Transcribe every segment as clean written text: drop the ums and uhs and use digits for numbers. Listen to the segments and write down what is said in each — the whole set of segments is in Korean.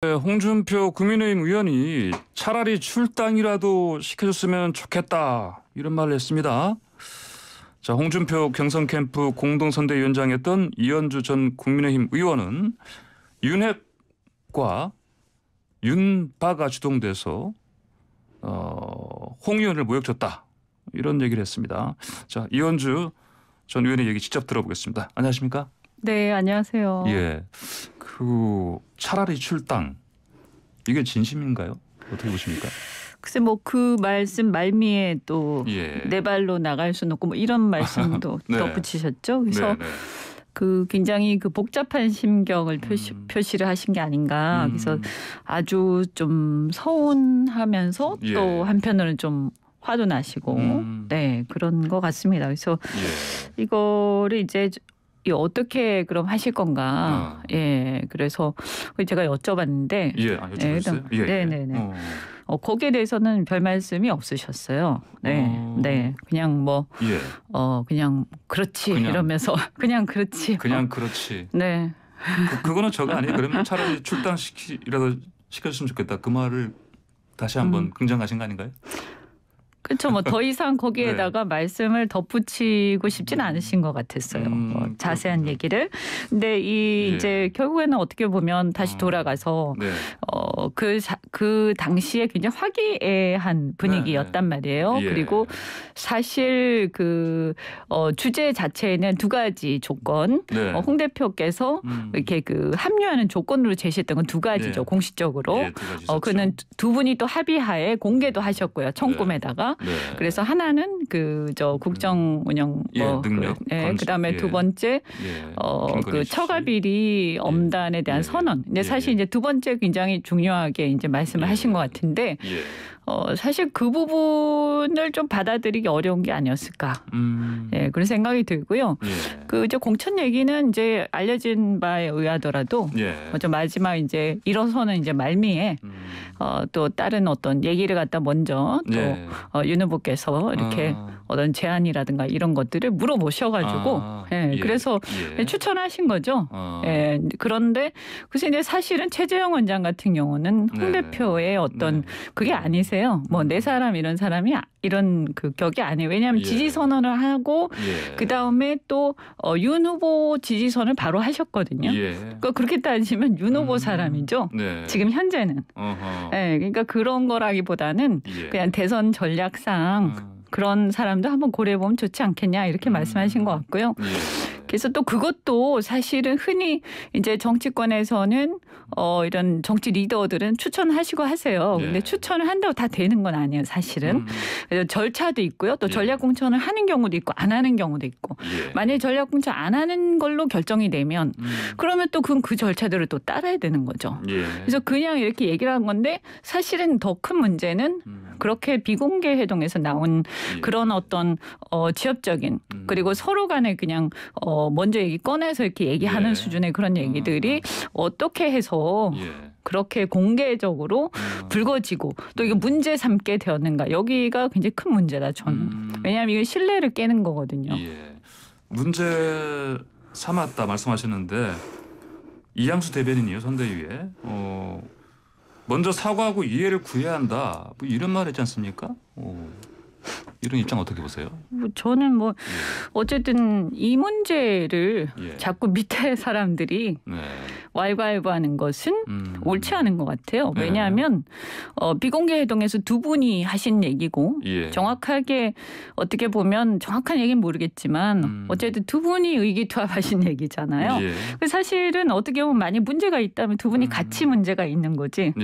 네, 홍준표 국민의힘 의원이 차라리 출당이라도 시켜줬으면 좋겠다 이런 말을 했습니다. 자, 홍준표 경선 캠프 공동선대위원장이었던 이현주 전 국민의힘 의원은 윤핵과 윤바가 주동돼서 홍 의원을 모욕줬다 이런 얘기를 했습니다. 자, 이현주 전 의원의 얘기 직접 들어보겠습니다. 안녕하십니까? 네, 안녕하세요. 예, 차라리 출당 이게 진심인가요? 어떻게 보십니까? 글쎄 뭐 그 말씀 말미에 또 내 발로 나갈 수는 없고 뭐 이런 말씀도 네. 덧붙이셨죠. 그래서 네. 굉장히 복잡한 심경을 표시를 하신 게 아닌가. 그래서 아주 좀 서운하면서 또 한편으로는 좀 화도 나시고 네, 그런 것 같습니다. 그래서 이거를 이제 어떻게 그럼 하실 건가? 예, 그래서 제가 여쭤봤는데, 여쭤봤어요? 네네네. 거기에 대해서는 별 말씀이 없으셨어요. 네, 그냥 그냥 그렇지 이러면서 그냥 그렇지. 그냥 그렇지. 네. 그거는 저거 아니에요? 그러면 차라리 출당이라도 시켜줬으면 좋겠다. 그 말을 다시 한번 긍정하신 거 아닌가요? 그렇죠. 뭐 더 이상 거기에다가 말씀을 덧붙이고 싶지는 않으신 것 같았어요. 자세한 얘기를. 근데 이제 결국에는 어떻게 보면 다시 돌아가서 그 당시에 굉장히 화기애애한 분위기였단 말이에요. 그리고 사실 주제 자체에는 두 가지 조건. 홍 대표께서 이렇게 합류하는 조건으로 제시했던 건 두 가지죠. 공식적으로. 그는 두 분이 또 합의하에 공개도 하셨고요. 청구에다가. 그래서 하나는 국정 운영 능력, 그다음에 두 번째 처가 비리 엄단에 대한 선언. 근데 사실 이제 두 번째 굉장히 중요하게 이제 말씀을 하신 것 같은데 사실 그 부분을 좀 받아들이기 어려운 게 아니었을까. 그런 생각이 들고요. 이제 공천 얘기는 이제 알려진 바에 의하더라도 좀 마지막 이제 일어서는 이제 말미에 또 다른 어떤 얘기를 갖다 먼저 또 윤 후보께서 이렇게 어떤 제안이라든가 이런 것들을 물어보셔가지고 그래서 추천하신 거죠. 그런데 그래서 이제 사실은 최재형 원장 같은 경우는 홍 대표의 어떤 그게 아니세요. 뭐 내 사람 이런 사람이 이런 격이 아니에요. 왜냐하면 지지 선언을 하고 그 다음에 또 윤 후보 지지 선언을 바로 하셨거든요. 그러니까 그렇게 따지면 윤 후보 사람이죠. 지금 현재는. 그러니까 그런 거라기보다는 그냥 대선 전략상 그런 사람도 한번 고려해보면 좋지 않겠냐 이렇게 말씀하신 것 같고요. 그래서 또 그것도 사실은 흔히 이제 정치권에서는 이런 정치 리더들은 추천하시고 하세요. 근데 추천을 한다고 다 되는 건 아니에요, 사실은. 그래서 절차도 있고요. 또 전략 공천을 하는 경우도 있고 안 하는 경우도 있고. 만약에 전략 공천 안 하는 걸로 결정이 되면 그러면 또 그 절차들을 또 따라야 되는 거죠. 그래서 그냥 이렇게 얘기를 한 건데 사실은 더 큰 문제는 그렇게 비공개 회동에서 나온 그런 어떤 지엽적인 그리고 서로 간에 그냥 먼저 꺼내서 이렇게 얘기하는 수준의 그런 얘기들이 어떻게 해서 그렇게 공개적으로 불거지고 또 이거 문제 삼게 되었는가. 여기가 굉장히 큰 문제다, 저는. 왜냐하면 이게 신뢰를 깨는 거거든요. 문제 삼았다 말씀하셨는데 이양수 대변인이요, 선대위에. 먼저 사과하고 이해를 구해야 한다. 뭐 이런 말 했지 않습니까? 이런 입장 어떻게 보세요? 저는 어쨌든 이 문제를 자꾸 밑에 사람들이 왈가왈부하는 것은 옳지 않은 것 같아요. 왜냐하면 비공개 회동에서 두 분이 하신 얘기고 정확하게 어떻게 보면 정확한 얘기는 모르겠지만 어쨌든 두 분이 의기투합하신 얘기잖아요. 사실은 어떻게 보면 만약 문제가 있다면 두 분이 같이 문제가 있는 거지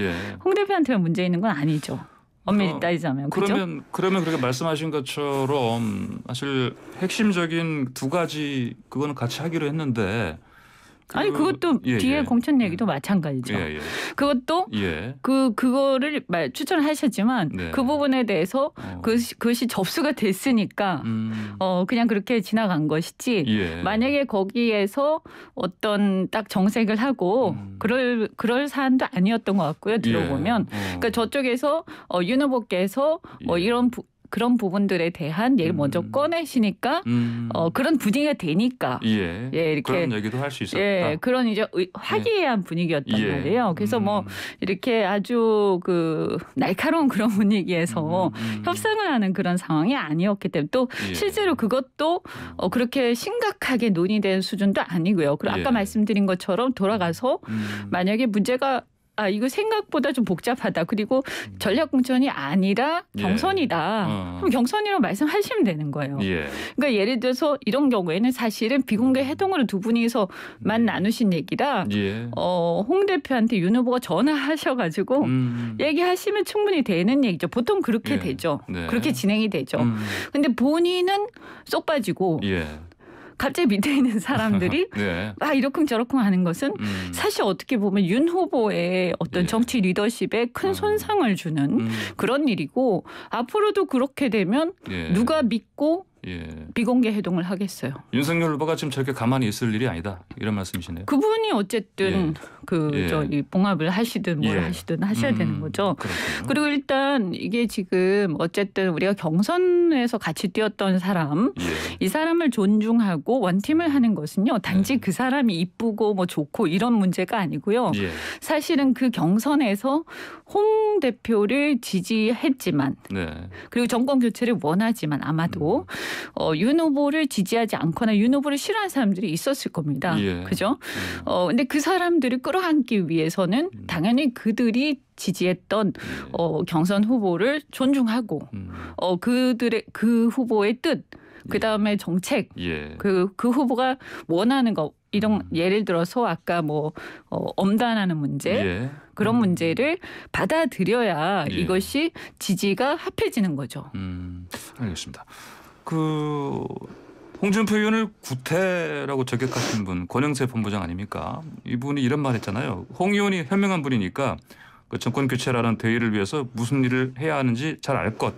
홍 대표한테만 문제 있는 건 아니죠. 엄밀히 따지자면. 그러면 그렇게 말씀하신 것처럼 사실 핵심적인 두 가지 그거는 같이 하기로 했는데 아니 그것도 뒤에 공천 얘기도 마찬가지죠. 그것도 그거를 추천을 하셨지만 그 부분에 대해서 그것이 접수가 됐으니까 그냥 그렇게 지나간 것이지 만약에 거기에서 어떤 딱 정색을 하고 그럴 사안도 아니었던 것 같고요. 들어보면 그러니까 저쪽에서 윤 후보께서 이런 그런 부분들에 대한 얘기를 먼저 꺼내시니까 그런 분위기가 되니까 예, 이렇게 그런 얘기도 할 수 있었다. 예, 그런 이제 화기애애한 분위기였단 말이에요. 그래서 뭐 이렇게 아주 그 날카로운 그런 분위기에서 협상을 하는 그런 상황이 아니었기 때문에 또 실제로 그것도 그렇게 심각하게 논의된 수준도 아니고요. 그리고 아까 말씀드린 것처럼 돌아가서 만약에 문제가 이거 생각보다 좀 복잡하다. 그리고 전략공천이 아니라 경선이다. 그럼 경선이라고 말씀하시면 되는 거예요. 그러니까 예를 들어서 이런 경우에는 사실은 비공개 회동으로 두 분이서만 나누신 얘기라 홍 대표한테 윤 후보가 전화하셔가지고 얘기하시면 충분히 되는 얘기죠. 보통 그렇게 되죠. 그렇게 진행이 되죠. 근데 본인은 쏙 빠지고 갑자기 밑에 있는 사람들이 이러쿵저러쿵 하는 것은 사실 어떻게 보면 윤 후보의 어떤 정치 리더십에 큰 손상을 주는 그런 일이고 앞으로도 그렇게 되면 누가 믿고 비공개 회동을 하겠어요. 윤석열 후보가 지금 저렇게 가만히 있을 일이 아니다. 이런 말씀이시네요. 그분이 어쨌든 이 봉합을 하시든 뭘 하시든 하셔야 되는 거죠. 그렇군요. 그리고 일단 이게 지금 어쨌든 우리가 경선에서 같이 뛰었던 사람 이 사람을 존중하고 원팀을 하는 것은요. 단지 그 사람이 이쁘고 뭐 좋고 이런 문제가 아니고요. 사실은 그 경선에서 홍 대표를 지지했지만 그리고 정권 교체를 원하지만 아마도 윤 후보를 지지하지 않거나 윤 후보를 싫어하는 사람들이 있었을 겁니다. 그죠? 근데 그 사람들을 끌어안기 위해서는 당연히 그들이 지지했던 경선 후보를 존중하고 그 후보의 뜻 그다음에 정책 그 후보가 원하는 거 이런 예를 들어서 아까 뭐 엄단하는 문제 그런 문제를 받아들여야 이것이 지지가 합해지는 거죠. 알겠습니다. 홍준표 의원을 구태라고 저격하신 분 권영세 본부장 아닙니까? 이분이 이런 말 했잖아요. 홍 의원이 현명한 분이니까 그 정권 교체라는 대의를 위해서 무슨 일을 해야 하는지 잘 알 것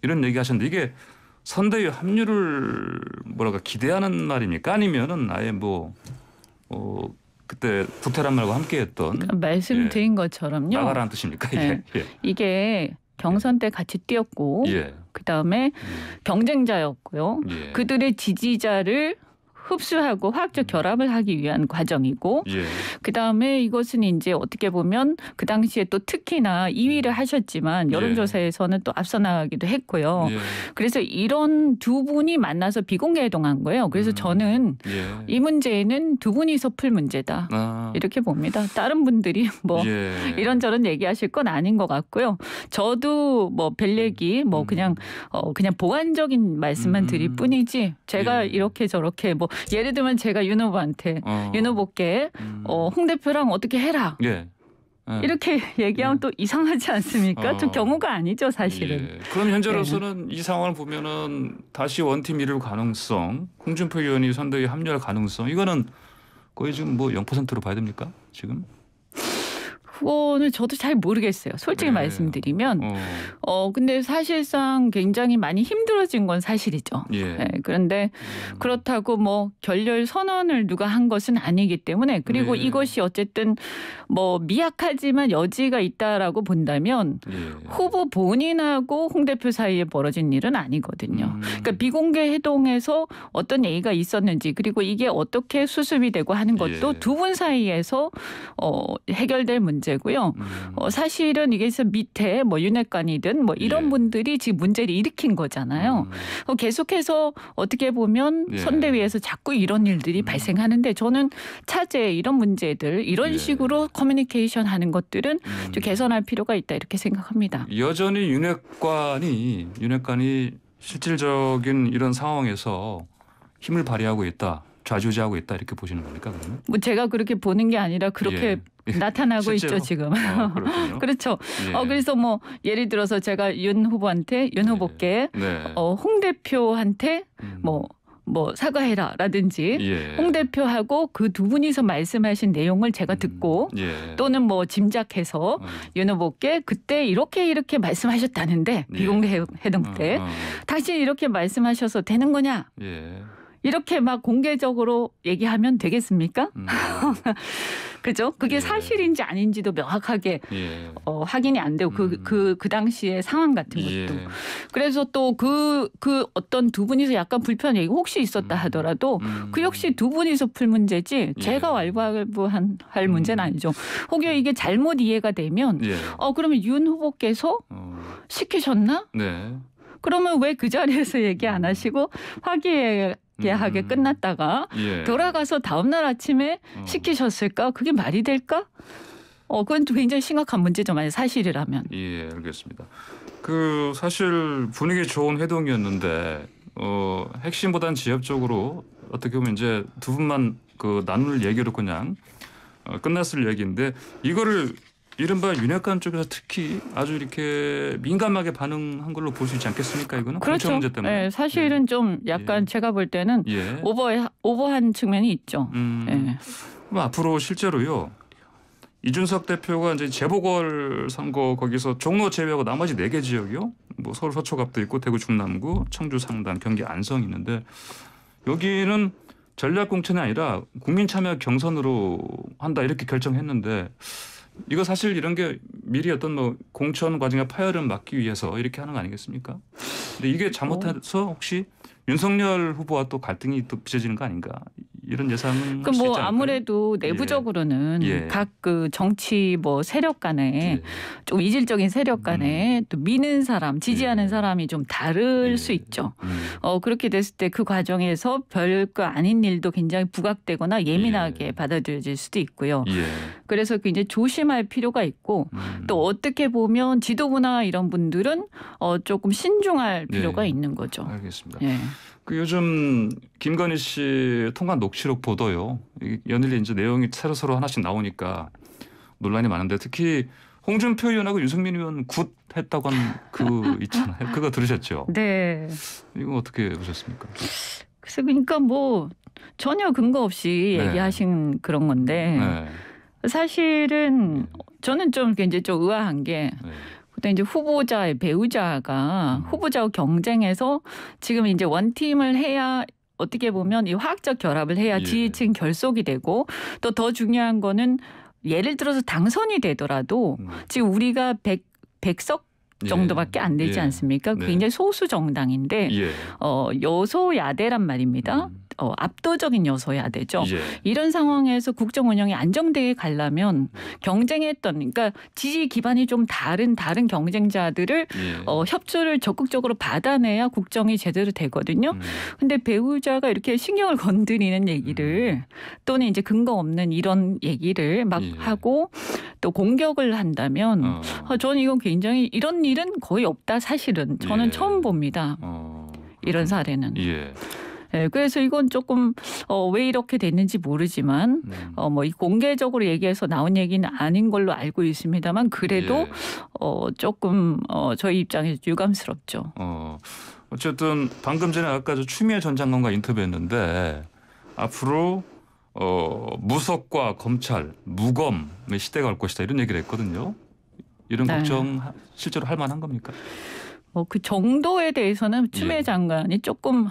이런 얘기하셨는데 이게 선대위 합류를 기대하는 말입니까? 아니면은 아예 그때 구태란 말과 함께했던 그러니까 말씀드린 것처럼요. 나가라는 뜻입니까? 이게 경선 때 같이 뛰었고 그다음에 경쟁자였고요. 그들의 지지자를 흡수하고 화학적 결합을 하기 위한 과정이고 그다음에 이것은 이제 어떻게 보면 그 당시에 또 특히나 2위를 하셨지만 여론조사에서는 또 앞서 나가기도 했고요. 그래서 이런 두 분이 만나서 비공개 회동한 거예요. 그래서 저는 이 문제는 두 분이서 풀 문제다. 이렇게 봅니다. 다른 분들이 이런저런 얘기하실 건 아닌 것 같고요. 저도 별 얘기 그냥 보완적인 말씀만 드릴 뿐이지 제가 이렇게 저렇게 예를 들면 제가 윤 후보한테 윤 후보께 홍 대표랑 어떻게 해라. 이렇게 얘기하면 또 이상하지 않습니까? 좀 경우가 아니죠, 사실은. 그럼 현재로서는 이 상황을 보면은 다시 원팀 이룰 가능성, 홍준표 의원이 선대위에 합류할 가능성 이거는 거의 지금 0%로 봐야 됩니까? 지금? 그거는 저도 잘 모르겠어요. 솔직히 말씀드리면. 근데 사실상 굉장히 많이 힘들어진 건 사실이죠. 그런데 그렇다고 결렬 선언을 누가 한 것은 아니기 때문에 그리고 이것이 어쨌든 미약하지만 여지가 있다라고 본다면 후보 본인하고 홍 대표 사이에 벌어진 일은 아니거든요. 그러니까 비공개 회동에서 어떤 얘기가 있었는지 그리고 이게 어떻게 수습이 되고 하는 것도 두 분 사이에서 해결될 문제고요. 사실은 이게 밑에 윤핵관이든 이런 분들이 지금 문제를 일으킨 거잖아요. 계속해서 어떻게 보면 선대위에서 자꾸 이런 일들이 발생하는데 저는 차제 이런 문제들 이런 식으로 커뮤니케이션 하는 것들은 좀 개선할 필요가 있다 이렇게 생각합니다. 여전히 윤핵관이 실질적인 이런 상황에서 힘을 발휘하고 있다. 좌지우지하고 있다 이렇게 보시는 겁니까? 그러면? 제가 그렇게 보는 게 아니라 그렇게 나타나고 실제로? 있죠 지금. 그렇죠. 그래서 예를 들어서 제가 윤 후보께 홍 대표한테 사과해라라든지 홍 대표하고 그 두 분이서 말씀하신 내용을 제가 듣고 또는 짐작해서 윤 후보께 그때 이렇게 말씀하셨다는데 비공개 회동 때 당신 이렇게 말씀하셔서 되는 거냐? 이렇게 막 공개적으로 얘기하면 되겠습니까? 그죠? 그게 예. 사실인지 아닌지도 명확하게 예. 확인이 안 되고 그 당시의 상황 같은 것도. 예. 그래서 또 그 어떤 두 분이서 약간 불편한 얘기 혹시 있었다 하더라도 그 역시 두 분이서 풀 문제지 제가 왈가왈부할 문제는 아니죠. 혹여 이게 잘못 이해가 되면 예. 그러면 윤 후보께서 시키셨나? 네. 그러면 왜 그 자리에서 얘기 안 하시고 화기애애하게 끝났다가 예. 돌아가서 다음 날 아침에 시키셨을까? 그게 말이 될까? 그건 또 굉장히 심각한 문제죠. 만약 사실이라면. 예, 알겠습니다. 그 사실 분위기 좋은 회동이었는데 핵심보다는 지엽적으로 어떻게 보면 이제 두 분만 그 나눌 얘기로 그냥 끝났을 얘기인데 이거를 이른바 윤핵관 쪽에서 특히 아주 이렇게 민감하게 반응한 걸로 볼 수 있지 않겠습니까? 이거는 그렇죠. 공천 문제 때문에. 네, 사실은 좀 약간 제가 볼 때는 예. 오버한 측면이 있죠. 네. 그럼 앞으로 실제로요. 이준석 대표가 이제 재보궐 선거 거기서 종로 제외하고 나머지 4개 지역이요. 뭐 서울 서초갑도 있고 대구 중남구, 청주 상당, 경기 안성이 있는데 여기는 전략 공천이 아니라 국민 참여 경선으로 한다 이렇게 결정했는데 이거 사실 이런 게 미리 어떤 뭐 공천 과정의 파열을 막기 위해서 이렇게 하는 거 아니겠습니까? 근데 이게 잘못해서 혹시 윤석열 후보와 또 갈등이 또 빚어지는 거 아닌가? 이런 예상은 그 뭐 아무래도 내부적으로는 각 그 정치 뭐 세력 간에 좀 이질적인 세력 간에 또 미는 사람, 지지하는 사람이 좀 다를 수 있죠. 그렇게 됐을 때 그 과정에서 별거 아닌 일도 굉장히 부각되거나 예민하게 받아들여질 수도 있고요. 그래서 굉장히 조심할 필요가 있고 또 어떻게 보면 지도부나 이런 분들은 조금 신중할 필요가 있는 거죠. 알겠습니다. 예. 그 요즘 김건희 씨 통화 녹취록 보도요. 연일 이제 내용이 서로 하나씩 나오니까 논란이 많은데 특히 홍준표 의원하고 유승민 의원 굿 했다고 한 그 있잖아요. 그거 들으셨죠? 네. 이거 어떻게 보셨습니까? 그래서 그러니까 뭐 전혀 근거 없이 얘기하신 그런 건데 사실은 저는 좀 굉장히 좀 의아한 게 그때 이제 후보자의 배우자가 후보자와 경쟁해서 지금 이제 원팀을 해야 어떻게 보면 이 화학적 결합을 해야 지지층 결속이 되고 또 더 중요한 거는 예를 들어서 당선이 되더라도 지금 우리가 100석 정도밖에 안 되지 않습니까? 굉장히 소수 정당인데 여소야대란 말입니다. 압도적인 여소야대죠. 이런 상황에서 국정 운영이 안정되게 가려면 경쟁했던 그러니까 지지 기반이 좀 다른 경쟁자들을 협조를 적극적으로 받아내야 국정이 제대로 되거든요. 근데 배우자가 이렇게 신경을 건드리는 얘기를 또는 이제 근거 없는 이런 얘기를 막 하고 또 공격을 한다면 저는 이건 굉장히 이런 일은 거의 없다 사실은. 저는 처음 봅니다. 이런 사례는. 네, 그래서 이건 조금 왜 이렇게 됐는지 모르지만 뭐 공개적으로 얘기해서 나온 얘기는 아닌 걸로 알고 있습니다만 그래도 조금 저희 입장에서 유감스럽죠. 어쨌든 방금 전에 아까 저 추미애 전 장관과 인터뷰했는데 앞으로 무석과 검찰, 무검의 시대가 올 것이다 이런 얘기를 했거든요. 이런 걱정 실제로 할 만한 겁니까? 그 정도에 대해서는 추미애 장관이 조금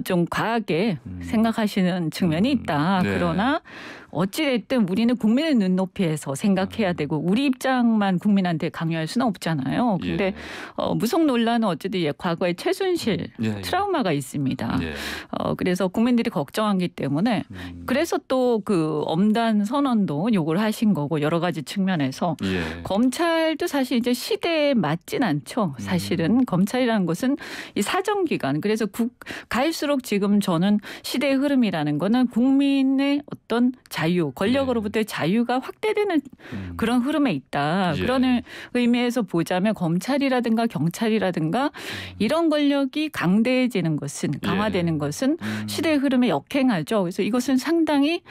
좀 과하게 생각하시는 측면이 있다. 그러나 어찌됐든 우리는 국민의 눈높이에서 생각해야 되고 우리 입장만 국민한테 강요할 수는 없잖아요. 근데 무속 논란은 어쨌든 과거에 최순실 트라우마가 있습니다. 그래서 국민들이 걱정하기 때문에 그래서 또 그 엄단 선언도 요구를 하신 거고 여러 가지 측면에서 검찰도 사실 이제 시대에 맞진 않죠. 사실은 검찰이라는 것은 이 사정기관 그래서 갈수록 지금 저는 시대의 흐름이라는 거는 국민의 어떤 자유, 권력으로부터의 자유가 확대되는 그런 흐름에 있다. 그런 의미에서 보자면 검찰이라든가 경찰이라든가 이런 권력이 강대해지는 것은 강화되는 것은 시대의 흐름에 역행하죠. 그래서 이것은 상당히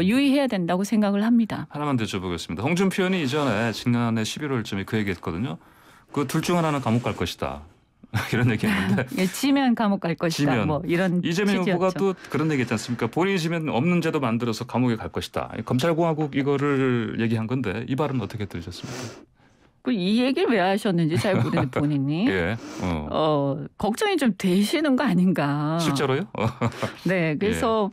유의해야 된다고 생각을 합니다. 하나만 더 여쭤보겠습니다. 홍준표 의원이 이전에 지난해 11월쯤에 그 얘기했거든요. 그 둘 중 하나는 감옥 갈 것이다. 이런 얘기했는데 지면 감옥 갈 것이다. 지면. 뭐 이런 이재명 취지였죠. 후보가 또 그런 얘기했지 않습니까? 본인이 지면 없는 제도 만들어서 감옥에 갈 것이다. 검찰공화국 이거를 얘기한 건데 이 발언은 어떻게 들으셨습니까? 이 얘기를 왜 하셨는지 잘 모르는 본인이 예. 걱정이 좀 되시는 거 아닌가. 실제로요? 네, 그래서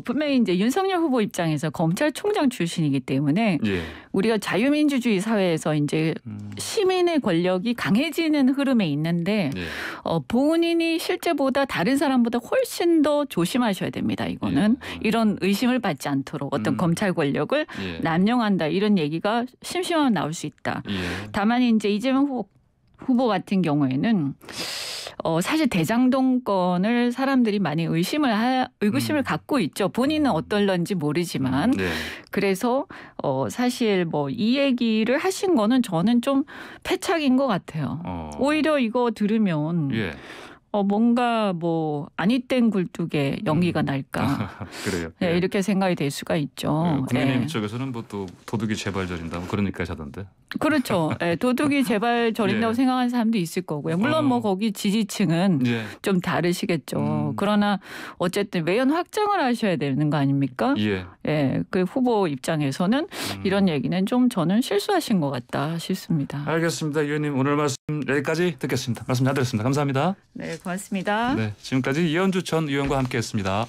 분명히 이제 윤석열 후보 입장에서 검찰총장 출신이기 때문에 예. 우리가 자유민주주의 사회에서 이제 시민의 권력이 강해지는 흐름에 있는데 예. 본인이 실제보다 다른 사람보다 훨씬 더 조심하셔야 됩니다. 이거는 이런 의심을 받지 않도록 어떤 검찰 권력을 예. 남용한다 이런 얘기가 심심하면 나올 수 있다. 예. 다만 이제 이재명 후보 같은 경우에는 사실 대장동 건을 사람들이 많이 의구심을 갖고 있죠. 본인은 어떨런지 모르지만. 네. 그래서 사실 뭐 이 얘기를 하신 거는 저는 좀 패착인 것 같아요. 오히려 이거 들으면 예. 뭔가 뭐 아니땡 굴뚝에 연기가 날까. 그래요. 네, 예. 이렇게 생각이 될 수가 있죠. 국민의힘 예. 쪽에서는 뭐 또 도둑이 재발 저린다 뭐 그런 얘기까지 하던데. 그렇죠. 예, 도둑이 제발 저린다고 예. 생각하는 사람도 있을 거고요. 물론 뭐 거기 지지층은 예. 좀 다르시겠죠. 그러나 어쨌든 외연 확장을 하셔야 되는 거 아닙니까? 예. 예, 그 후보 입장에서는 이런 얘기는 좀 저는 실수하신 것 같다 싶습니다. 알겠습니다. 의원님 오늘 말씀 여기까지 듣겠습니다. 말씀 잘 들었습니다. 감사합니다. 네, 고맙습니다. 네, 지금까지 이현주 전 의원과 함께했습니다.